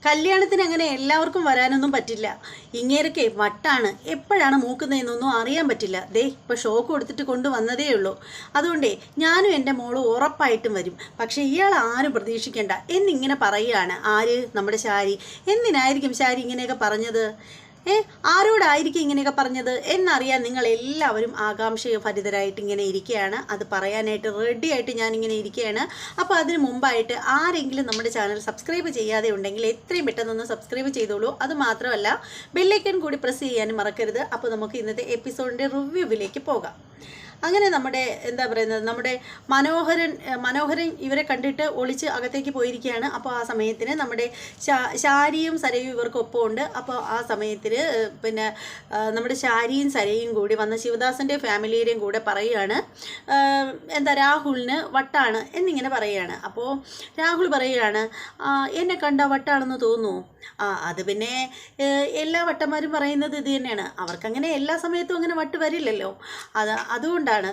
കല്യാണത്തിന് അങ്ങനെ എല്ലാവർക്കും വരാനൊന്നും പറ്റില്ല. ഇങ്ങേരൊക്കെ വട്ടാണ്, എപ്പോഴാണ് മൂക്കുന്നതെന്നൊന്നും അറിയാൻ പറ്റില്ല. ദേ ഇപ്പോൾ ഷോക്ക് കൊടുത്തിട്ട് കൊണ്ടുവന്നതേ ഉള്ളൂ. അതുകൊണ്ടേ ഞാനും എൻ്റെ മോളും ഉറപ്പായിട്ടും വരും. പക്ഷേ ഇയാൾ ആരും പ്രതീക്ഷിക്കേണ്ട എന്നിങ്ങനെ പറയുകയാണ്. ആര്? നമ്മുടെ ശാരി. എന്തിനായിരിക്കും ശാരി ഇങ്ങനെയൊക്കെ പറഞ്ഞത്? ആരോടായിരിക്കും ഇങ്ങനെയൊക്കെ പറഞ്ഞത് എന്നറിയാൻ നിങ്ങൾ എല്ലാവരും ആകാംക്ഷഭരിതരായിട്ട് ഇങ്ങനെ ഇരിക്കുകയാണ്. അത് പറയാനായിട്ട് റെഡി ആയിട്ട് ഞാനിങ്ങനെ ഇരിക്കുകയാണ്. അപ്പോൾ അതിന് മുമ്പായിട്ട് ആരെങ്കിലും നമ്മുടെ ചാനൽ സബ്സ്ക്രൈബ് ചെയ്യാതെ ഉണ്ടെങ്കിൽ എത്രയും പെട്ടെന്നൊന്ന് സബ്സ്ക്രൈബ് ചെയ്തോളൂ. അത് മാത്രമല്ല ബെല്ലൈക്കൺ കൂടി പ്രസ് ചെയ്യാനും മറക്കരുത്. അപ്പോൾ നമുക്ക് ഇന്നത്തെ എപ്പിസോഡിൻ്റെ റിവ്യൂവിലേക്ക് പോകാം. അങ്ങനെ നമ്മുടെ എന്താ പറയുന്നത്, നമ്മുടെ മനോഹരൻ ഇവരെ കണ്ടിട്ട് ഒളിച്ച് അകത്തേക്ക് പോയിരിക്കുകയാണ്. അപ്പോൾ ആ സമയത്തിന് നമ്മുടെ ശാരിയും സരയും ഇവർക്കൊപ്പം ഉണ്ട്. അപ്പോൾ ആ സമയത്തിന് പിന്നെ നമ്മുടെ ശാരിയും സരയും കൂടി വന്ന ശിവദാസൻ്റെ ഫാമിലിയുടെയും കൂടെ പറയുകയാണ്, എന്താ രാഹുലിന് വട്ടാണ് എന്നിങ്ങനെ പറയുകയാണ്. അപ്പോൾ രാഹുൽ പറയുകയാണ്, എന്നെ കണ്ട വട്ടാണെന്ന് തോന്നുന്നു. അത് പിന്നെ എല്ലാ വട്ടന്മാരും പറയുന്നത് ഇത് തന്നെയാണ്. അവർക്കങ്ങനെ എല്ലാ സമയത്തും അങ്ങനെ വട്ട് വരില്ലല്ലോ, അതുകൊണ്ടാണ്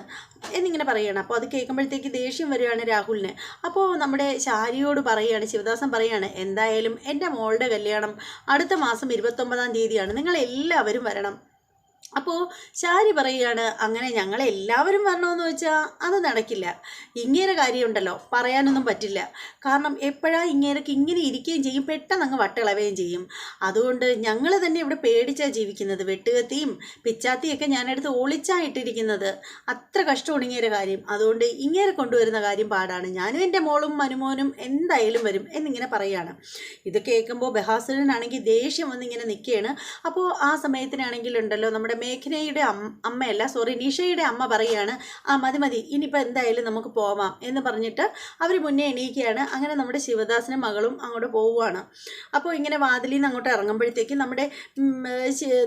എന്നിങ്ങനെ പറയുകയാണ്. അപ്പോൾ അത് കേൾക്കുമ്പോഴത്തേക്ക് ദേഷ്യം വരികയാണ് രാഹുലിന്. അപ്പോൾ നമ്മുടെ ശാരിയോട് പറയുകയാണ്, ശിവദാസൻ പറയുകയാണ്, എന്തായാലും എൻ്റെ മോളുടെ കല്യാണം അടുത്ത മാസം 29-ാം തീയതിയാണ്, നിങ്ങൾ എല്ലാവരും വരണം. അപ്പോൾ ശാരി പറയുകയാണ്, അങ്ങനെ ഞങ്ങളെല്ലാവരും വരണമെന്ന് വെച്ചാൽ അത് നടക്കില്ല. ഇങ്ങേരെ കാര്യമുണ്ടല്ലോ പറയാനൊന്നും പറ്റില്ല. കാരണം എപ്പോഴാണ് ഇങ്ങേരൊക്കെ ഇങ്ങനെ ഇരിക്കുകയും ചെയ്യും, പെട്ടെന്ന് അങ്ങ് വട്ടിളവുകയും ചെയ്യും. അതുകൊണ്ട് ഞങ്ങൾ തന്നെ ഇവിടെ പേടിച്ചാണ് ജീവിക്കുന്നത്. വെട്ടുകത്തിയും പിച്ചാത്തിയൊക്കെ ഞാനെടുത്ത് ഒളിച്ചായിട്ടിരിക്കുന്നത്. അത്ര കഷ്ടമാണ് ഇങ്ങേരെ കാര്യം. അതുകൊണ്ട് ഇങ്ങേരെ കൊണ്ടുവരുന്ന കാര്യം പാടാണ്. ഞാനും എൻ്റെ മോളും മനുമോനും എന്തായാലും വരും എന്നിങ്ങനെ പറയുകയാണ്. ഇത് കേൾക്കുമ്പോൾ ബഹാസുരനാണെങ്കിൽ ദേഷ്യം വന്നിങ്ങനെ നിൽക്കുകയാണ്. അപ്പോൾ ആ സമയത്തിനാണെങ്കിലുണ്ടല്ലോ നമ്മുടെ മേഘനയുടെ അമ്മയല്ല, സോറി, നിഷയുടെ അമ്മ പറയുകയാണ്, മതി ഇനിയിപ്പോൾ എന്തായാലും നമുക്ക് പോവാം എന്ന് പറഞ്ഞിട്ട് അവർ മുന്നേ എണീക്കുകയാണ്. അങ്ങനെ നമ്മുടെ ശിവദാസനും മകളും അങ്ങോട്ട് പോവുകയാണ്. അപ്പോൾ ഇങ്ങനെ വാതിലിൽ നിന്ന് അങ്ങോട്ട് ഇറങ്ങുമ്പോഴത്തേക്കും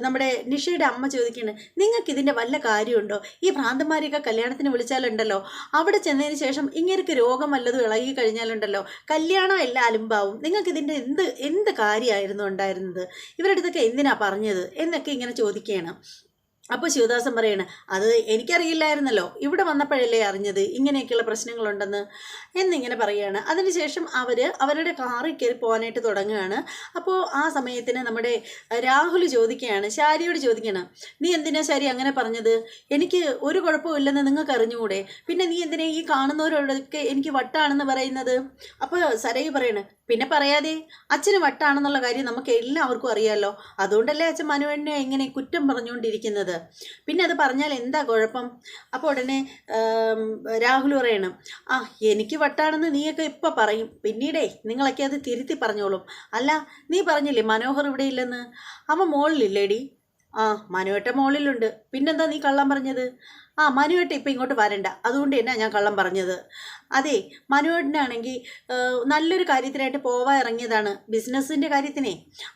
നമ്മുടെ നിഷയുടെ അമ്മ ചോദിക്കുകയാണ്, നിങ്ങൾക്ക് ഇതിൻ്റെ വല്ല കാര്യമുണ്ടോ? ഈ ഭ്രാന്തന്മാരെയൊക്കെ കല്യാണത്തിന് വിളിച്ചാലുണ്ടല്ലോ, അവിടെ ചെന്നതിന് ശേഷം ഇങ്ങനെയൊക്കെ രോഗം വല്ലതും ഇളകി കഴിഞ്ഞാലുണ്ടല്ലോ കല്യാണം എല്ലാം അലുമ്പാവും. നിങ്ങൾക്ക് ഇതിൻ്റെ എന്ത് കാര്യമായിരുന്നു ഉണ്ടായിരുന്നത്? ഇവരുടെ അടുത്തൊക്കെ എന്തിനാ പറഞ്ഞത് എന്നൊക്കെ ഇങ്ങനെ ചോദിക്കുകയാണ്. അപ്പോൾ ശിവദാസൻ പറയണ, അത് എനിക്കറിയില്ലായിരുന്നല്ലോ, ഇവിടെ വന്നപ്പോഴല്ലേ അറിഞ്ഞത് ഇങ്ങനെയൊക്കെയുള്ള പ്രശ്നങ്ങളുണ്ടെന്ന് എന്നിങ്ങനെ പറയുകയാണ്. അതിനുശേഷം അവരുടെ കാറിൽ കയറി പോകാനായിട്ട് തുടങ്ങുകയാണ്. അപ്പോൾ ആ സമയത്തിന് നമ്മുടെ രാഹുൽ ചോദിക്കുകയാണ്, ശാരിയോട് ചോദിക്കുകയാണ്, നീ എന്തിനാ ശാരി അങ്ങനെ പറഞ്ഞത്? എനിക്ക് ഒരു കുഴപ്പമില്ലെന്ന് നിങ്ങൾക്ക് അറിഞ്ഞുകൂടെ? പിന്നെ നീ എന്തിനാ ഈ കാണുന്നവരോടൊക്കെ എനിക്ക് വട്ടാണെന്ന് പറയുന്നത്? അപ്പോൾ സരയു പറയണ, പിന്നെ പറയാതെ, അച്ഛന് വട്ടാണെന്നുള്ള കാര്യം നമുക്ക് എല്ലാവർക്കും അറിയാമല്ലോ. അതുകൊണ്ടല്ലേ അച്ഛൻ മനുവിനെ ഇങ്ങനെ കുറ്റം പറഞ്ഞുകൊണ്ടിരിക്കുന്നത്. പിന്നെ അത് പറഞ്ഞാൽ എന്താ കുഴപ്പം? അപ്പോൾ ഉടനെ രാഹുൽ പറയണം, എനിക്ക് വട്ടാണെന്ന് നീയൊക്കെ ഇപ്പം പറയും, പിന്നീടേ നിങ്ങളൊക്കെ അത് തിരുത്തി പറഞ്ഞോളും. അല്ല, നീ പറഞ്ഞില്ലേ മനോഹർ ഇവിടെ ഇല്ലെന്ന്? അവൻ മോളിലില്ലേടി? മനുവേട്ട മോളിലുണ്ട്. പിന്നെന്താ നീ കള്ളം പറഞ്ഞത്? മനുവേട്ട ഇപ്പം ഇങ്ങോട്ട് വരണ്ട, അതുകൊണ്ട് തന്നെ ഞാൻ കള്ളം പറഞ്ഞത്. അതെ, മനുവേട്ടനാണെങ്കിൽ നല്ലൊരു കാര്യത്തിനായിട്ട് പോവാൻ ഇറങ്ങിയതാണ്, ബിസിനസ്സിൻ്റെ കാര്യത്തിനെ.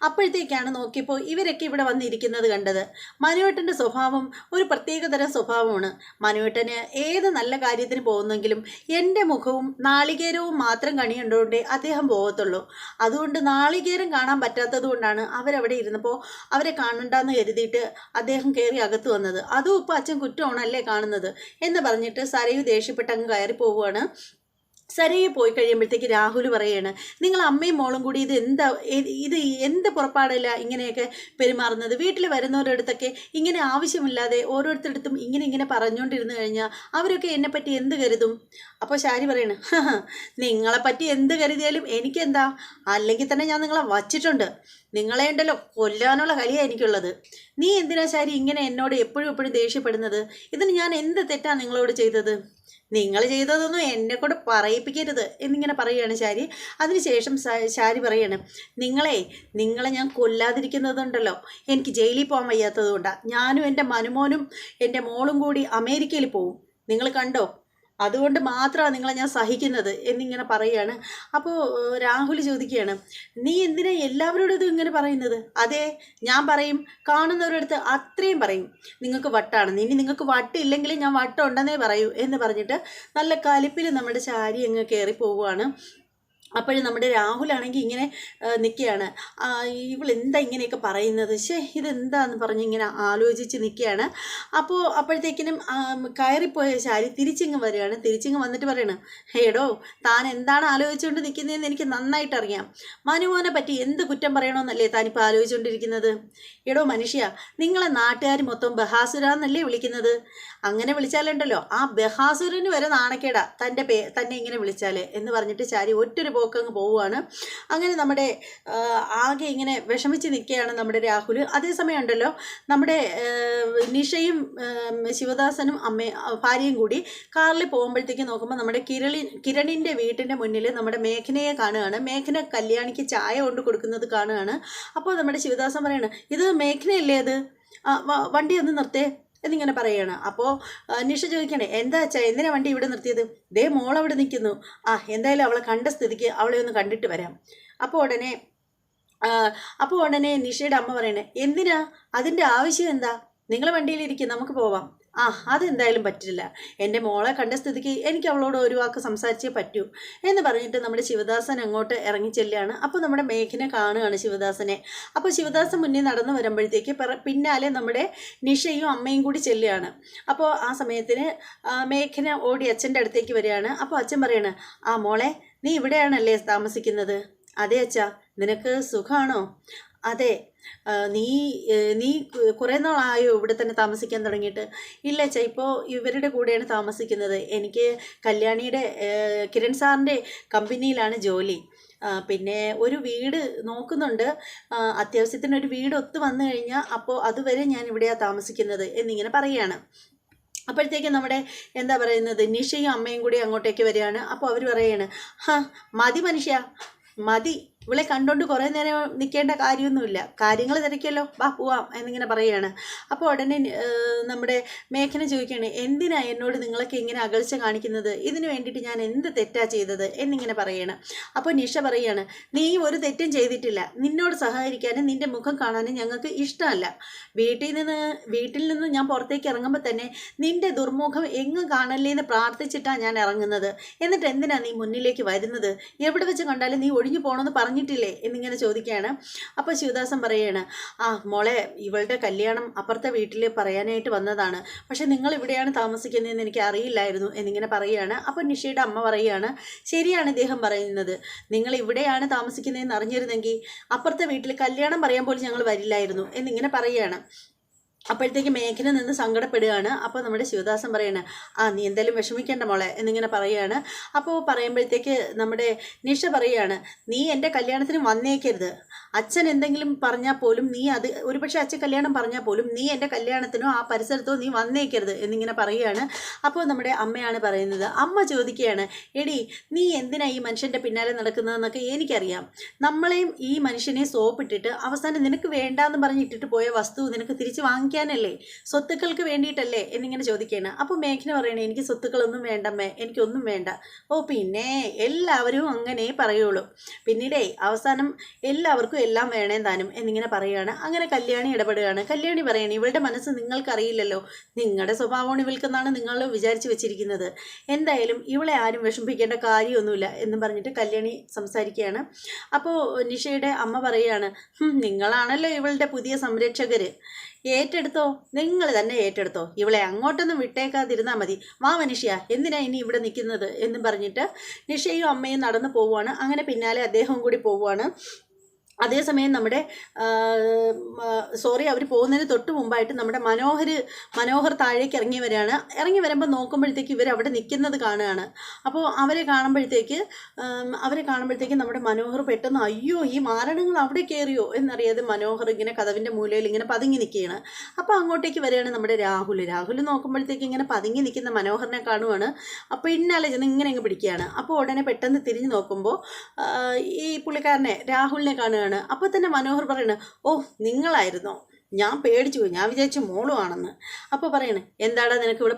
അപ്പോഴത്തേക്കാണ് നോക്കിയപ്പോൾ ഇവരൊക്കെ ഇവിടെ വന്നിരിക്കുന്നത് കണ്ടത്. മനുവേട്ടൻ്റെ സ്വഭാവം ഒരു പ്രത്യേകതരം സ്വഭാവമാണ്. മനുവേട്ടന് ഏത് നല്ല കാര്യത്തിന് പോകുന്നെങ്കിലും എൻ്റെ മുഖവും നാളികേരവും മാത്രം കണിയുണ്ടോണ്ടേ അദ്ദേഹം പോകത്തുള്ളൂ. അതുകൊണ്ട് നാളികേരം കാണാൻ പറ്റാത്തത് കൊണ്ടാണ് അവരവിടെ ഇരുന്നപ്പോൾ അവരെ കാണണ്ടെന്ന് കരുതിയിട്ട് അദ്ദേഹം കയറി അകത്ത് വന്നത്. അതും ഇപ്പോൾ അച്ഛൻ കുറ്റമാണല്ലേ കാണുന്നത് എന്ന് പറഞ്ഞിട്ട് സരയു ദേഷ്യപ്പെട്ട് അങ്ങ് കയറി പോവുകയാണ്. സരയെ പോയി കഴിയുമ്പോഴത്തേക്ക് രാഹുൽ പറയാണ്, നിങ്ങൾ അമ്മയും മോളും കൂടി ഇത് എന്ത് പുറപ്പാടില്ല ഇങ്ങനെയൊക്കെ പെരുമാറുന്നത്? വീട്ടിൽ വരുന്നവരടുത്തൊക്കെ ഇങ്ങനെ ആവശ്യമില്ലാതെ ഓരോരുത്തരടുത്തും ഇങ്ങനെ പറഞ്ഞുകൊണ്ടിരുന്നു കഴിഞ്ഞാൽ അവരൊക്കെ എന്നെപ്പറ്റി എന്ത് കരുതും? അപ്പോൾ ശാരി പറയണ്, നിങ്ങളെപ്പറ്റി എന്ത് കരുതിയാലും എനിക്കെന്താ? അല്ലെങ്കിൽ തന്നെ ഞാൻ നിങ്ങളെ വച്ചിട്ടുണ്ട്. നിങ്ങളെ ഉണ്ടല്ലോ കൊല്ലാനുള്ള കളിയാണ് എനിക്കുള്ളത്. നീ എന്തിനാ ശാരി ഇങ്ങനെ എന്നോട് എപ്പോഴും ദേഷ്യപ്പെടുന്നത്? ഇതിന് ഞാൻ എന്ത് തെറ്റാണ് നിങ്ങളോട് ചെയ്തത്? നിങ്ങൾ ചെയ്തതൊന്നും എന്നെക്കൊണ്ട് പറയിപ്പിക്കരുത് എന്നിങ്ങനെ പറയുകയാണ് ശാരി. അതിനുശേഷം ശാരി പറയാണ്, നിങ്ങളെ ഞാൻ കൊല്ലാതിരിക്കുന്നതുണ്ടല്ലോ എനിക്ക് ജയിലിൽ പോകാൻ വയ്യാത്തത് കൊണ്ടാണ്. ഞാനും എൻ്റെ മനുമോനും എൻ്റെ മോളും കൂടി അമേരിക്കയിൽ പോവും, നിങ്ങൾ കണ്ടോ? അതുകൊണ്ട് മാത്രമാണ് നിങ്ങളെ ഞാൻ സഹിക്കുന്നത് എന്നിങ്ങനെ പറയുകയാണ്. അപ്പോൾ രാഹുൽ ചോദിക്കുകയാണ്, നീ എന്തിനാ എല്ലാവരോടും ഇത് ഇങ്ങനെ പറയുന്നത്? അതെ, ഞാൻ പറയും, കാണുന്നവരടുത്ത് അത്രയും പറയും നിങ്ങൾക്ക് വട്ടാണ്. ഇനി നിങ്ങൾക്ക് വട്ടില്ലെങ്കിലും ഞാൻ വട്ടമുണ്ടെന്നേ പറയൂ എന്ന് പറഞ്ഞിട്ട് നല്ല കലിപ്പിൽ നമ്മുടെ ശാരി അങ്ങ് കയറി പോവുകയാണ്. അപ്പോഴും നമ്മുടെ രാഹുലാണെങ്കിൽ ഇങ്ങനെ നിൽക്കുകയാണ്. ഇവളെന്താ ഇങ്ങനെയൊക്കെ പറയുന്നത്, ഇതെന്താന്ന് പറഞ്ഞ് ഇങ്ങനെ ആലോചിച്ച് നിൽക്കുകയാണ്. അപ്പോഴത്തേക്കിനും കയറിപ്പോയ ശാരി തിരിച്ചിങ്ങ് വരികയാണ്. തിരിച്ചിങ്ങ് വന്നിട്ട് പറയണം, എടോ താൻ എന്താണ് ആലോചിച്ചുകൊണ്ട് നിൽക്കുന്നതെന്ന് എനിക്ക് നന്നായിട്ട് അറിയാം. മനുമോനെ പറ്റി എന്ത് കുറ്റം പറയണമെന്നല്ലേ താനിപ്പോൾ ആലോചിച്ചുകൊണ്ടിരിക്കുന്നത്? എടോ മനുഷ്യ, നിങ്ങളെ നാട്ടുകാർ മൊത്തം ബഹാസുരാന്നല്ലേ വിളിക്കുന്നത്? അങ്ങനെ വിളിച്ചാലുണ്ടല്ലോ ആ ബഹാസുരന് വരെ നാണക്കേടാ തന്നെ ഇങ്ങനെ വിളിച്ചാൽ എന്ന് പറഞ്ഞിട്ട് ശാരി ഒറ്റൊരു പോക്കങ്ങ് പോവുകയാണ്. അങ്ങനെ നമ്മുടെ ആകെ ഇങ്ങനെ വിഷമിച്ച് നിൽക്കുകയാണ് നമ്മുടെ രാഹുൽ. അതേസമയം ഉണ്ടല്ലോ നമ്മുടെ നിഷയും ശിവദാസനും ഭാര്യയും കൂടി കാറിൽ പോകുമ്പോഴത്തേക്ക് നോക്കുമ്പോൾ നമ്മുടെ കിരണിൻ്റെ വീട്ടിൻ്റെ മുന്നിൽ നമ്മുടെ മേഘനയെ കാണുകയാണ്. മേഘന കല്യാണിക്ക് ചായ കൊണ്ട് കൊടുക്കുന്നത് കാണുകയാണ്. അപ്പോൾ നമ്മുടെ ശിവദാസൻ പറയാണ്, ഇത് മേഘനയല്ലേ അത്, വണ്ടി ഒന്ന് നിർത്തേ എന്നിങ്ങനെ പറയുകയാണ്. അപ്പോൾ നിഷ ചോദിക്കണേ, എന്താ അച്ഛാ എന്തിനാ വണ്ടി ഇവിടെ നിർത്തിയത്? ദേ മോളവിടെ നിൽക്കുന്നു. എന്തായാലും അവളെ കണ്ട സ്ഥിതിക്ക് അവളെ ഒന്ന് കണ്ടിട്ട് വരാം. അപ്പോൾ ഉടനെ നിഷയുടെ അമ്മ പറയണേ, എന്തിനാ, അതിൻ്റെ ആവശ്യം എന്താ? നിങ്ങൾ വണ്ടിയിലിരിക്കും, നമുക്ക് പോവാം. അതെന്തായാലും പറ്റില്ല, എൻ്റെ മോളെ കണ്ട സ്ഥിതിക്ക് എനിക്ക് അവളോട് ഒരു വാക്ക് സംസാരിച്ചേ പറ്റൂ എന്ന് പറഞ്ഞിട്ട് നമ്മുടെ ശിവദാസൻ അങ്ങോട്ട് ഇറങ്ങിച്ചെല്ലുകയാണ്. അപ്പോൾ നമ്മുടെ മേഘനെ കാണുകയാണ് ശിവദാസനെ. അപ്പോൾ ശിവദാസൻ മുന്നിൽ നടന്നു വരുമ്പോഴത്തേക്ക് പിന്നാലെ നമ്മുടെ നിഷയും അമ്മയും കൂടി ചെല്ലുകയാണ്. അപ്പോൾ ആ സമയത്തിന് മേഘന ഓടി അച്ഛൻ്റെ അടുത്തേക്ക് വരികയാണ്. അപ്പോൾ അച്ഛൻ പറയാണ്, മോളെ നീ ഇവിടെയാണല്ലേ താമസിക്കുന്നത്? അതെ അച്ഛാ, നിനക്ക് സുഖമാണോ? അതെ. നീ കുറേ നാളായോ ഇവിടെ തന്നെ താമസിക്കാൻ തുടങ്ങിയിട്ട്? ഇല്ല അച്ഛാ, ഇപ്പോൾ ഇവരുടെ കൂടെയാണ് താമസിക്കുന്നത്. എനിക്ക് കല്യാണിയുടെ കിരൺ സാറിൻ്റെ കമ്പനിയിലാണ് ജോലി. പിന്നെ ഒരു വീട് നോക്കുന്നുണ്ട്, അത്യാവശ്യത്തിന് ഒരു വീട് ഒത്തു വന്നു കഴിഞ്ഞാൽ അപ്പോൾ അതുവരെ ഞാൻ ഇവിടെയാണ് താമസിക്കുന്നത് എന്നിങ്ങനെ പറയുകയാണ്. അപ്പോഴത്തേക്കും നമ്മുടെ എന്താ പറയുന്നത് നിഷയും അമ്മയും കൂടി അങ്ങോട്ടേക്ക് വരികയാണ്. അപ്പോൾ അവർ പറയാണ്, മതി മനുഷ്യ മതി, ഇവളെ കണ്ടോണ്ട് കുറേ നേരം നിൽക്കേണ്ട കാര്യമൊന്നുമില്ല, കാര്യങ്ങൾ തിരക്കിയല്ലോ, വാ പോവാം എന്നിങ്ങനെ പറയുകയാണ്. അപ്പോൾ ഉടനെ നമ്മുടെ മേഘന ചോദിക്കുകയാണ്, എന്തിനാ എന്നോട് നിങ്ങളൊക്കെ ഇങ്ങനെ അകൽച്ച കാണിക്കുന്നത്? ഇതിനു വേണ്ടിയിട്ട് ഞാൻ എന്ത് തെറ്റാ ചെയ്തത് എന്നിങ്ങനെ പറയണം. അപ്പോൾ നിഷ പറയാണ്, നീ ഒരു തെറ്റും ചെയ്തിട്ടില്ല, നിന്നോട് സഹകരിക്കാനും നിൻ്റെ മുഖം കാണാനും ഞങ്ങൾക്ക് ഇഷ്ടമല്ല. വീട്ടിൽ നിന്ന് ഞാൻ പുറത്തേക്ക് ഇറങ്ങുമ്പോൾ തന്നെ നിൻ്റെ ദുർമുഖം എങ്ങും കാണല്ലേ എന്ന് പ്രാർത്ഥിച്ചിട്ടാണ് ഞാൻ ഇറങ്ങുന്നത്. എന്നിട്ട് എന്തിനാ നീ മുന്നിലേക്ക് വരുന്നത്? എവിടെ വെച്ച് കണ്ടാലും നീ ഒഴിഞ്ഞു പോകണമെന്ന് പറഞ്ഞിട്ടില്ലേ എന്നിങ്ങനെ ചോദിക്കുകയാണ്. അപ്പോൾ ശിവദാസൻ പറയുകയാണ്, മോളെ ഇവളുടെ കല്യാണം അപ്പുറത്തെ വീട്ടിൽ പറയാനായിട്ട് വന്നതാണ്, പക്ഷെ നിങ്ങൾ ഇവിടെയാണ് താമസിക്കുന്നതെന്ന് എനിക്ക് അറിയില്ലായിരുന്നു എന്നിങ്ങനെ പറയുകയാണ്. അപ്പോൾ നിഷയുടെ അമ്മ പറയുകയാണ്, ശരിയാണ് ഇദ്ദേഹം പറയുന്നത്, നിങ്ങൾ ഇവിടെയാണ് താമസിക്കുന്നതെന്ന് അറിഞ്ഞിരുന്നെങ്കിൽ അപ്പുറത്തെ വീട്ടിൽ കല്യാണം പറയാൻ പോലും ഞങ്ങൾ വരില്ലായിരുന്നു എന്നിങ്ങനെ പറയുകയാണ്. അപ്പോഴത്തേക്ക് മേഘന നിന്ന് സങ്കടപ്പെടുകയാണ്. അപ്പോൾ നമ്മുടെ ശിവദാസൻ പറയാണ്, നീ എന്തായാലും വിഷമിക്കേണ്ട മോളെ എന്നിങ്ങനെ പറയുകയാണ്. അപ്പോൾ പറയുമ്പോഴത്തേക്ക് നമ്മുടെ നിഷ പറയുകയാണ്, നീ എൻ്റെ കല്യാണത്തിന് വന്നേക്കരുത്, അച്ഛൻ എന്തെങ്കിലും പറഞ്ഞാൽ പോലും നീ ഒരുപക്ഷെ അച്ഛൻ കല്യാണം പറഞ്ഞാൽ പോലും നീ എൻ്റെ കല്യാണത്തിനോ ആ പരിസരത്തോ നീ വന്നേക്കരുത് എന്നിങ്ങനെ പറയുകയാണ്. അപ്പോൾ നമ്മുടെ അമ്മയാണ് പറയുന്നത്. അമ്മ ചോദിക്കുകയാണ്, എടി നീ എന്തിനാ ഈ മനുഷ്യൻ്റെ പിന്നാലെ നടക്കുന്നതെന്നൊക്കെ എനിക്കറിയാം, നമ്മളെയും ഈ മനുഷ്യനെ സോപ്പിട്ടിട്ട് അവസാനം നിനക്ക് വേണ്ടാന്ന് പറഞ്ഞിട്ടിട്ട് പോയ വസ്തു നിനക്ക് തിരിച്ച് വാങ്ങിക്കാനല്ലേ, സ്വത്തുക്കൾക്ക് വേണ്ടിയിട്ടല്ലേ എന്നിങ്ങനെ ചോദിക്കുകയാണ്. അപ്പോൾ മേഘന പറയണേ, എനിക്ക് സ്വത്തുക്കളൊന്നും വേണ്ടമ്മേ, എനിക്കൊന്നും വേണ്ട. പിന്നെ എല്ലാവരും അങ്ങനെ പറയുള്ളൂ, പിന്നീടേ അവസാനം എല്ലാവർക്കും എല്ലാം വേണേ താനും എന്നിങ്ങനെ പറയുകയാണ്. അങ്ങനെ കല്യാണി ഇടപെടുകയാണ്. കല്യാണി പറയണേ, ഇവളുടെ മനസ്സ് നിങ്ങൾക്കറിയില്ലല്ലോ, നിങ്ങളുടെ സ്വഭാവമാണ് ഇവൾക്കെന്നാണ് നിങ്ങൾ വിചാരിച്ച് വെച്ചിരിക്കുന്നത്, എന്തായാലും ഇവളെ ആരും വിഷമിപ്പിക്കേണ്ട കാര്യമൊന്നുമില്ല എന്നും പറഞ്ഞിട്ട് കല്യാണി സംസാരിക്കുകയാണ്. അപ്പോൾ നിഷയുടെ അമ്മ പറയുകയാണ്, നിങ്ങളാണല്ലോ ഇവളുടെ പുതിയ സംരക്ഷകർ, ഏറ്റെടുത്തോ, നിങ്ങൾ തന്നെ ഏറ്റെടുത്തോ, ഇവളെ അങ്ങോട്ടൊന്നും വിട്ടേക്കാതിരുന്നാൽ മതി, വാ മനുഷ്യ എന്തിനാ ഇനി ഇവിടെ നിൽക്കുന്നത് എന്നും പറഞ്ഞിട്ട് നിഷയും അമ്മയും നടന്നു പോവുകയാണ്. അങ്ങനെ പിന്നാലെ അദ്ദേഹവും കൂടി പോവുകയാണ്. അതേസമയം നമ്മുടെ അവർ പോകുന്നതിന് തൊട്ട് മുമ്പായിട്ട് നമ്മുടെ മനോഹർ താഴേക്ക് ഇറങ്ങി വരികയാണ്. ഇറങ്ങി വരുമ്പോൾ നോക്കുമ്പോഴത്തേക്ക് ഇവർ അവിടെ നിൽക്കുന്നത് കാണുകയാണ്. അപ്പോൾ അവരെ കാണുമ്പോഴത്തേക്ക് നമ്മുടെ മനോഹർ പെട്ടെന്ന്, അയ്യോ ഈ മാരണങ്ങൾ അവിടെ കയറിയോ എന്നറിയാതെ മനോഹർ ഇങ്ങനെ കതവിൻ്റെ മൂലയിൽ ഇങ്ങനെ പതുങ്ങി നിൽക്കുകയാണ്. അപ്പോൾ അങ്ങോട്ടേക്ക് വരികയാണ് നമ്മുടെ രാഹുൽ നോക്കുമ്പോഴത്തേക്ക് ഇങ്ങനെ പതുങ്ങി നിൽക്കുന്ന മനോഹറിനെ കാണുവാണ്. അപ്പോൾ ഇന്നാലെ ചെന്ന് ഇങ്ങനെ അങ്ങ് പിടിക്കുകയാണ്. അപ്പോൾ ഉടനെ പെട്ടെന്ന് തിരിഞ്ഞ് നോക്കുമ്പോൾ ഈ പുള്ളിക്കാരനെ രാഹുലിനെ കാണുകയാണ്. അപ്പോൾ തന്നെ മനോഹർ പറയണ, നിങ്ങളായിരുന്നോ, ഞാൻ പേടിച്ചു പോയി, ഞാൻ വിചാരിച്ചു മോളും ആണെന്ന്. അപ്പോൾ പറയണേ, എന്താടാ നിനക്ക് ഇവിടെ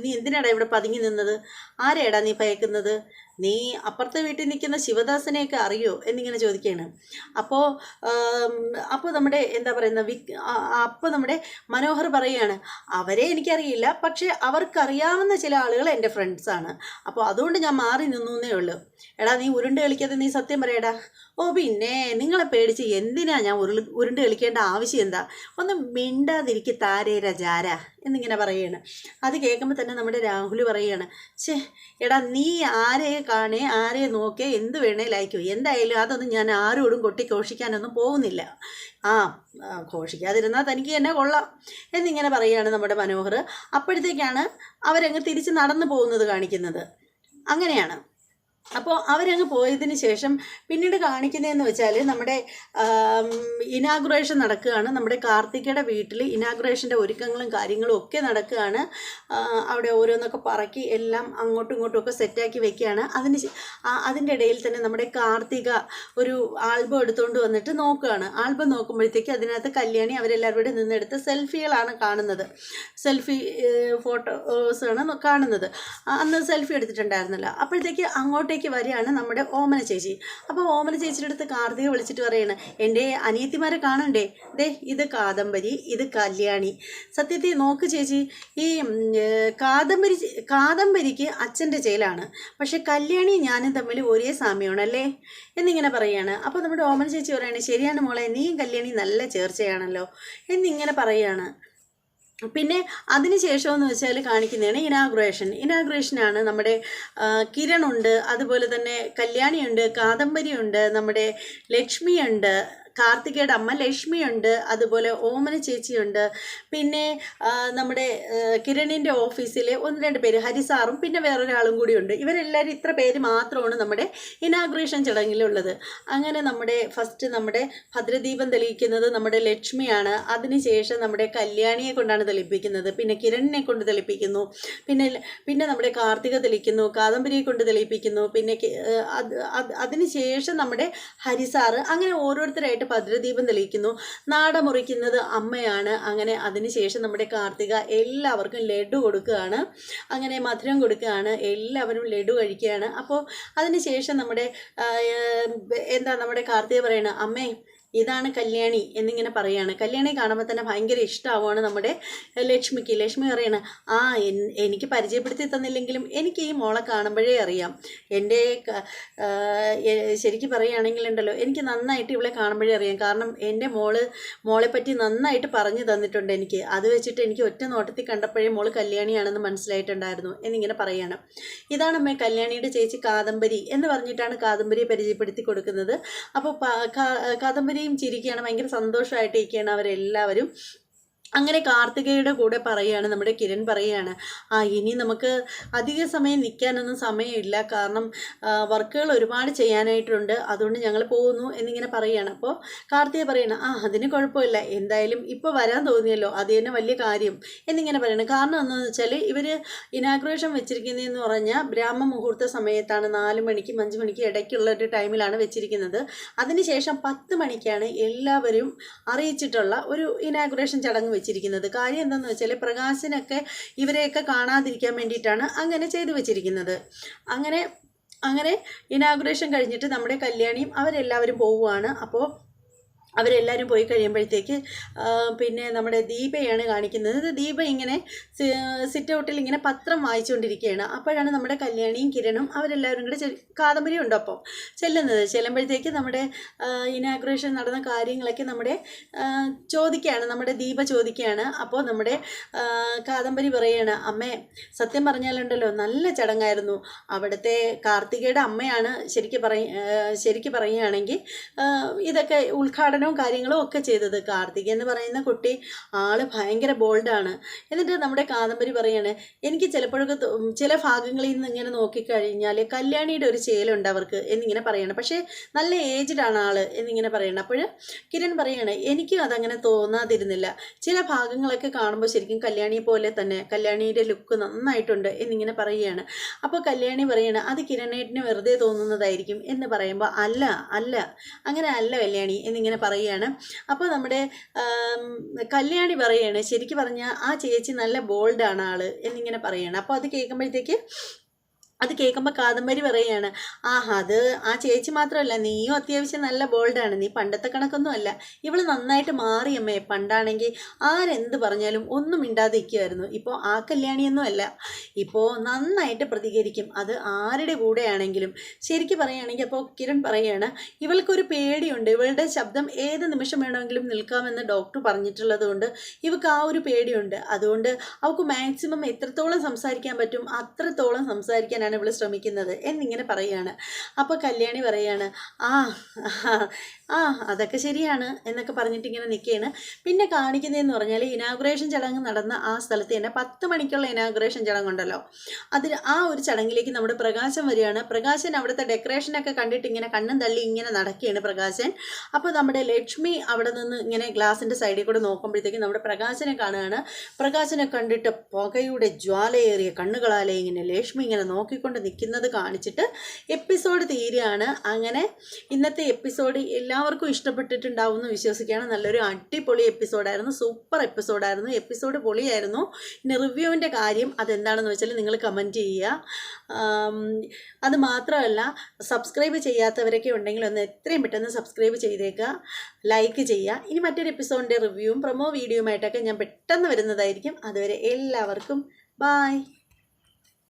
നീ എന്തിനാടാ ഇവിടെ പതുങ്ങി നിന്നത്, ആരെയാടാ നീ ഭയക്കുന്നത്, നീ അപ്പുറത്തെ വീട്ടിൽ നിൽക്കുന്ന ശിവദാസനെയൊക്കെ അറിയോ എന്നിങ്ങനെ ചോദിക്കുകയാണ്. അപ്പോൾ അപ്പോൾ നമ്മുടെ എന്താ പറയുന്ന അപ്പോൾ നമ്മുടെ മനോഹർ പറയുകയാണ്, അവരെ എനിക്കറിയില്ല, പക്ഷേ അവർക്കറിയാവുന്ന ചില ആളുകൾ എൻ്റെ ഫ്രണ്ട്സാണ്, അപ്പോൾ അതുകൊണ്ട് ഞാൻ മാറി നിന്നേ ഉള്ളൂ. എടാ നീ ഉരുണ്ട് കളിക്കാതെ നീ സത്യം പറയടാ. ഓ പിന്നെ നിങ്ങളെ പേടിച്ച് എന്തിനാ ഞാൻ ഉരുണ്ട് കളിക്കേണ്ട ആവശ്യം എന്താ? ഒന്ന് മിണ്ടാതിരിക്കുക താരേര ജാര എന്നിങ്ങനെ പറയുകയാണ്. അത് കേൾക്കുമ്പോൾ തന്നെ നമ്മുടെ രാഹുൽ പറയുകയാണ്, എടാ നീ ആരെ കാണേ ആരെ നോക്കേ എന്ത് വേണേലായിക്കോ, എന്തായാലും അതൊന്നും ഞാൻ ആരോടും കൊട്ടിഘോഷിക്കാനൊന്നും പോകുന്നില്ല. ഘോഷിക്കാതിരുന്നാൽ തനിക്ക് എന്നെ കൊള്ളാം എന്നിങ്ങനെ പറയുകയാണ് നമ്മുടെ മനോഹർ. അപ്പോഴത്തേക്കാണ് അവരങ്ങ് തിരിച്ച് നടന്നു പോകുന്നത് കാണിക്കുന്നത്. അങ്ങനെയാണ്. അപ്പോൾ അവരങ്ങ് പോയതിന് ശേഷം പിന്നീട് കാണിക്കുന്നതെന്ന് വെച്ചാൽ നമ്മുടെ ഇനാഗുറേഷൻ നടക്കുകയാണ്. നമ്മുടെ കാർത്തികയുടെ വീട്ടിൽ ഇനാഗുറേഷൻ്റെ ഒരുക്കങ്ങളും കാര്യങ്ങളും ഒക്കെ നടക്കുകയാണ്. അവിടെ ഓരോന്നൊക്കെ പറക്കി എല്ലാം അങ്ങോട്ടും ഇങ്ങോട്ടും ഒക്കെ സെറ്റാക്കി വെക്കുകയാണ്. അതിൻ്റെ ഇടയിൽ തന്നെ നമ്മുടെ കാർത്തിക ഒരു ആൽബം എടുത്തുകൊണ്ട് വന്നിട്ട് നോക്കുകയാണ്. ആൽബം നോക്കുമ്പോഴത്തേക്ക് അതിനകത്ത് കല്യാണി അവരെല്ലാവരും കൂടെ നിന്നെടുത്ത് സെൽഫികളാണ് കാണുന്നത്. സെൽഫി ഫോട്ടോസാണ് കാണുന്നത്. അന്ന് സെൽഫി എടുത്തിട്ടുണ്ടായിരുന്നല്ലോ. അപ്പോഴത്തേക്ക് അങ്ങോട്ടേക്ക് വരികയാണ് നമ്മുടെ ഓമന ചേച്ചി. അപ്പോൾ ഓമന ചേച്ചിയുടെ അടുത്ത് കാർത്തിക വിളിച്ചിട്ട് പറയാണ്, എൻ്റെ അനിയത്തിമാരെ കാണണ്ടേ, ദേ ഇത് കാദംബരി, ഇത് കല്യാണി. സത്യത്തിൽ നോക്ക് ചേച്ചി, ഈ കാദംബരിക്ക് അച്ഛൻ്റെ ചേലാണ്, പക്ഷെ കല്യാണി ഞാനും തമ്മിൽ ഒരേ സാമ്യമാണല്ലേ എന്നിങ്ങനെ പറയുകയാണ്. അപ്പോൾ നമ്മുടെ ഓമന ചേച്ചി പറയാണ്, ശരിയാണ് മോളെ, നീയും കല്യാണി നല്ല ചേർച്ചയാണല്ലോ എന്നിങ്ങനെ പറയുകയാണ്. പിന്നെ അതിന് ശേഷമെന്ന് വെച്ചാൽ കാണിക്കുന്നതാണ് ഇനാഗുറേഷനാണ്. നമ്മുടെ കിരണുണ്ട്, അതുപോലെ തന്നെ കല്യാണിയുണ്ട്, കാദംബരിയുണ്ട്, നമ്മുടെ ലക്ഷ്മിയുണ്ട്, കാർത്തികയുടെ അമ്മ ലക്ഷ്മിയുണ്ട്, അതുപോലെ ഓമന ചേച്ചിയുണ്ട്, പിന്നെ നമ്മുടെ കിരണിൻ്റെ ഓഫീസിലെ 1-2 പേര്, ഹരിസാറും പിന്നെ വേറൊരാളും കൂടിയുണ്ട്. ഇവരെല്ലാവരും ഇത്ര പേര് മാത്രമാണ് നമ്മുടെ ഇനാഗുറേഷൻ ചടങ്ങിലുള്ളത്. അങ്ങനെ നമ്മുടെ ഫസ്റ്റ് നമ്മുടെ ഭദ്രദീപം തെളിയിക്കുന്നത് നമ്മുടെ ലക്ഷ്മിയാണ്. അതിനുശേഷം നമ്മുടെ കല്യാണിയെ കൊണ്ടാണ് തെളിയിപ്പിക്കുന്നത്, പിന്നെ കിരണിനെ കൊണ്ട് തെളിയിപ്പിക്കുന്നു, പിന്നെ നമ്മുടെ കാർത്തിക തെളിയിക്കുന്നു, കാദംബരിയെ കൊണ്ട് തെളിയിപ്പിക്കുന്നു, പിന്നെ അതിനുശേഷം നമ്മുടെ ഹരിസാറ്, അങ്ങനെ ഓരോരുത്തരായിട്ട് ഭദ്രദീപം തെളിയിക്കുന്നു. നാട മുറിക്കുന്നത് അമ്മയാണ്. അങ്ങനെ അതിനുശേഷം നമ്മുടെ കാർത്തിക എല്ലാവർക്കും ലഡു കൊടുക്കുകയാണ്, അങ്ങനെ മധുരം കൊടുക്കുകയാണ്, എല്ലാവരും ലഡു കഴിക്കുകയാണ്. അപ്പോൾ അതിനുശേഷം നമ്മുടെ നമ്മുടെ കാർത്തിക പറയണ, അമ്മേ ഇതാണ് കല്യാണി എന്നിങ്ങനെ പറയുകയാണ്. കല്യാണി കാണുമ്പോൾ തന്നെ ഭയങ്കര ഇഷ്ടമാവുകയാണ് നമ്മുടെ ലക്ഷ്മിക്ക്. ലക്ഷ്മി പറയണ, എനിക്ക് പരിചയപ്പെടുത്തി തന്നില്ലെങ്കിലും എനിക്ക് ഈ മോളെ കാണുമ്പോഴേ അറിയാം. എൻ്റെ ശരിക്കും പറയുകയാണെങ്കിൽ ഉണ്ടല്ലോ, എനിക്ക് നന്നായിട്ട് ഇവളെ കാണുമ്പോഴേ അറിയാം. കാരണം എൻ്റെ മോളെപ്പറ്റി നന്നായിട്ട് പറഞ്ഞു തന്നിട്ടുണ്ട് എനിക്ക്. അത് വെച്ചിട്ട് എനിക്ക് ഒറ്റ നോട്ടത്തിൽ കണ്ടപ്പോഴേ മോള് കല്യാണിയാണെന്ന് മനസ്സിലായിട്ടുണ്ടായിരുന്നു എന്നിങ്ങനെ പറയുകയാണ്. ഇതാണ് അമ്മ കല്യാണിയുടെ ചേച്ചി കാദംബരി എന്ന് പറഞ്ഞിട്ടാണ് കാദംബരിയെ പരിചയപ്പെടുത്തി കൊടുക്കുന്നത്. അപ്പോൾ കാദംബരി ചിരിക്കുകയാണ്, ഭയങ്കര സന്തോഷമായിട്ടിരിക്കുകയാണ് അവരെല്ലാവരും. അങ്ങനെ കാർത്തികയുടെ കൂടെ പറയുകയാണ് നമ്മുടെ കിരൺ പറയുകയാണ്, ഇനി നമുക്ക് അധിക സമയം നിൽക്കാനൊന്നും സമയമില്ല, കാരണം വർക്കുകൾ ഒരുപാട് ചെയ്യാനായിട്ടുണ്ട്, അതുകൊണ്ട് ഞങ്ങൾ പോകുന്നു എന്നിങ്ങനെ പറയുകയാണ്. അപ്പോൾ കാർത്തിക പറയണം, അതിന് കുഴപ്പമില്ല, എന്തായാലും ഇപ്പോൾ വരാൻ തോന്നിയല്ലോ, അത് തന്നെ വലിയ കാര്യം എന്നിങ്ങനെ പറയണം. കാരണം എന്താണെന്ന് വെച്ചാൽ ഇവർ ഇനാഗുറേഷൻ വെച്ചിരിക്കുന്നതെന്ന് പറഞ്ഞാൽ ബ്രാഹ്മ മുഹൂർത്ത സമയത്താണ്, 4 മണിക്കും 5 മണിക്കും ഇടയ്ക്കുള്ള ഒരു ടൈമിലാണ് വെച്ചിരിക്കുന്നത്. അതിനുശേഷം 10 മണിക്കാണ് എല്ലാവരും അറിയിച്ചിട്ടുള്ള ഒരു ഇനാഗുറേഷൻ ചടങ്ങ് വെച്ചിരിക്കുന്നത്. കാര്യം എന്താണെന്ന് വെച്ചാൽ പ്രകാശനൊക്കെ ഇവരെയൊക്കെ കാണാതിരിക്കാൻ വേണ്ടിയിട്ടാണ് അങ്ങനെ ചെയ്തു വെച്ചിരിക്കുന്നത്. അങ്ങനെ ഇനാഗുറേഷൻ കഴിഞ്ഞിട്ട് നമ്മുടെ കല്യാണിയും അവരെല്ലാവരും പോവുകയാണ്. അപ്പോൾ അവരെല്ലാവരും പോയി കഴിയുമ്പോഴത്തേക്ക് പിന്നെ നമ്മുടെ ദീപയാണ് കാണിക്കുന്നത്. ദീപ ഇങ്ങനെ സിറ്റ് ഔട്ടിൽ ഇങ്ങനെ പത്രം വായിച്ചുകൊണ്ടിരിക്കുകയാണ്. അപ്പോഴാണ് നമ്മുടെ കല്യാണിയും കിരണും അവരെല്ലാവരും കൂടെ കാദംബരി ഉണ്ട് അപ്പോൾ ചെല്ലുമ്പോഴത്തേക്ക് നമ്മുടെ ഇനാഗുറേഷൻ നടന്ന കാര്യങ്ങളൊക്കെ നമ്മുടെ നമ്മുടെ ദീപ ചോദിക്കുകയാണ്. അപ്പോൾ നമ്മുടെ കാദംബരി പറയുകയാണ്, അമ്മേ സത്യം പറഞ്ഞാലുണ്ടല്ലോ നല്ല ചടങ്ങായിരുന്നു. അവിടുത്തെ കാർത്തികയുടെ അമ്മയാണ് ശരിക്ക് പറയുകയാണെങ്കിൽ ഇതൊക്കെ ഉദ്ഘാടനം കാര്യങ്ങളും ഒക്കെ ചെയ്തത്. കാർത്തിക എന്ന് പറയുന്ന കുട്ടി ആള് ഭയങ്കര ബോൾഡാണ്. എന്നിട്ട് നമ്മുടെ കാദംബരി പറയാണ്, എനിക്ക് ചിലപ്പോഴൊക്കെ ചില ഭാഗങ്ങളിൽ നിന്ന് ഇങ്ങനെ നോക്കിക്കഴിഞ്ഞാൽ കല്യാണിയുടെ ഒരു ചേലുണ്ട് അവർക്ക് എന്നിങ്ങനെ പറയണം, പക്ഷേ നല്ല ഏജ്ഡാണ് ആള് എന്നിങ്ങനെ പറയണം. അപ്പോൾ കിരൺ പറയാണ്, എനിക്കും അതങ്ങനെ തോന്നാതിരുന്നില്ല, ചില ഭാഗങ്ങളൊക്കെ കാണുമ്പോൾ ശരിക്കും കല്യാണിയെ പോലെ തന്നെ, കല്യാണിയുടെ ലുക്ക് നന്നായിട്ടുണ്ട് എന്നിങ്ങനെ പറയുകയാണ്. അപ്പോൾ കല്യാണി പറയാണ്, അത് കിരണേട്ടിന് വെറുതെ തോന്നുന്നതായിരിക്കും എന്ന് പറയുമ്പോൾ അല്ല അങ്ങനെ അല്ല കല്യാണി എന്നിങ്ങനെ പറയുകയാണ്. അപ്പോൾ നമ്മുടെ കല്യാണി പറയാണ്, ശരിക്കും പറഞ്ഞാൽ ആ ചേച്ചി നല്ല ബോൾഡാണ് ആള് എന്നിങ്ങനെ പറയുകയാണ്. അപ്പോൾ അത് കേൾക്കുമ്പോഴത്തേക്ക് അത് കേൾക്കുമ്പോൾ കാദംബരി പറയുകയാണ്, അത് ആ ചേച്ചി മാത്രമല്ല, നീയും അത്യാവശ്യം നല്ല ബോൾഡാണ്, നീ പണ്ടത്തെ കണക്കൊന്നും അല്ല. ഇവൾ നന്നായിട്ട് മാറിയമ്മേ. പണ്ടാണെങ്കിൽ ആരെന്ത് പറഞ്ഞാലും ഒന്നും മിണ്ടാതെ ഇരിക്കുമായിരുന്നു. ഇപ്പോൾ ആ കല്യാണിയൊന്നും അല്ല, ഇപ്പോൾ നന്നായിട്ട് പ്രതികരിക്കും, അത് ആരുടെ കൂടെയാണെങ്കിലും. ശരിക്കും പറയുകയാണെങ്കിൽ അപ്പോൾ കിരൺ പറയുകയാണ്, ഇവൾക്കൊരു പേടിയുണ്ട്, ഇവളുടെ ശബ്ദം ഏത് നിമിഷം വേണമെങ്കിലും നിൽക്കാമെന്ന് ഡോക്ടർ പറഞ്ഞിട്ടുള്ളത് കൊണ്ട് ഇവൾക്ക് ആ ഒരു പേടിയുണ്ട്. അതുകൊണ്ട് അവൾക്ക് മാക്സിമം എത്രത്തോളം സംസാരിക്കാൻ പറ്റും അത്രത്തോളം സംസാരിക്കാനാണ് ഇവൾ ശ്രമിക്കുന്നത് എന്നിങ്ങനെ പറയുകയാണ്. അപ്പോൾ കല്യാണി പറയുകയാണ്, ആ ആ അതൊക്കെ ശരിയാണ് എന്നൊക്കെ പറഞ്ഞിട്ട് ഇങ്ങനെ നിൽക്കുകയാണ്. പിന്നെ കാണിക്കുന്നതെന്ന് പറഞ്ഞാൽ ഇനാഗുറേഷൻ ചടങ്ങ് നടന്ന ആ സ്ഥലത്ത് തന്നെ 10 മണിക്കുള്ള ഇനാഗുറേഷൻ ചടങ്ങുണ്ടല്ലോ, അതിന് ആ ഒരു ചടങ്ങിലേക്ക് നമ്മുടെ പ്രകാശൻ വരികയാണ്. പ്രകാശൻ അവിടുത്തെ ഡെക്കറേഷനൊക്കെ കണ്ടിട്ട് ഇങ്ങനെ കണ്ണും തള്ളി ഇങ്ങനെ നടക്കുകയാണ് പ്രകാശൻ. അപ്പോൾ നമ്മുടെ ലക്ഷ്മി അവിടെ നിന്ന് ഇങ്ങനെ ഗ്ലാസിൻ്റെ സൈഡിൽ കൂടെ നോക്കുമ്പോഴത്തേക്കും നമ്മുടെ പ്രകാശനെ കാണുകയാണ്. പ്രകാശനെ കണ്ടിട്ട് പുകയുടെ ജ്വാലയേറിയ കണ്ണുകളാലെ ഇങ്ങനെ ലക്ഷ്മി ഇങ്ങനെ നോക്കിക്കൊണ്ട് നിൽക്കുന്നത് കാണിച്ചിട്ട് എപ്പിസോഡ് തീരുകയാണ്. അങ്ങനെ ഇന്നത്തെ എപ്പിസോഡ് എല്ലാവർക്കും ഇഷ്ടപ്പെട്ടിട്ടുണ്ടാവും എന്ന് വിശ്വസിക്കുകയാണ്. നല്ലൊരു അടിപൊളി എപ്പിസോഡായിരുന്നു, സൂപ്പർ എപ്പിസോഡായിരുന്നു, എപ്പിസോഡ് പൊളിയായിരുന്നു. ഇനി റിവ്യൂവിൻ്റെ കാര്യം അതെന്താണെന്ന് വെച്ചാൽ നിങ്ങൾ കമൻറ്റ് ചെയ്യുക. അത് മാത്രമല്ല, സബ്സ്ക്രൈബ് ചെയ്യാത്തവരൊക്കെ ഉണ്ടെങ്കിൽ ഒന്ന് എത്രയും പെട്ടെന്ന് സബ്സ്ക്രൈബ് ചെയ്തേക്കുക, ലൈക്ക് ചെയ്യുക. ഇനി മറ്റൊരു എപ്പിസോഡിൻ്റെ റിവ്യൂവും പ്രൊമോ വീഡിയോയുമായിട്ടൊക്കെ ഞാൻ പെട്ടെന്ന് വരുന്നതായിരിക്കും. അതുവരെ എല്ലാവർക്കും ബായ്.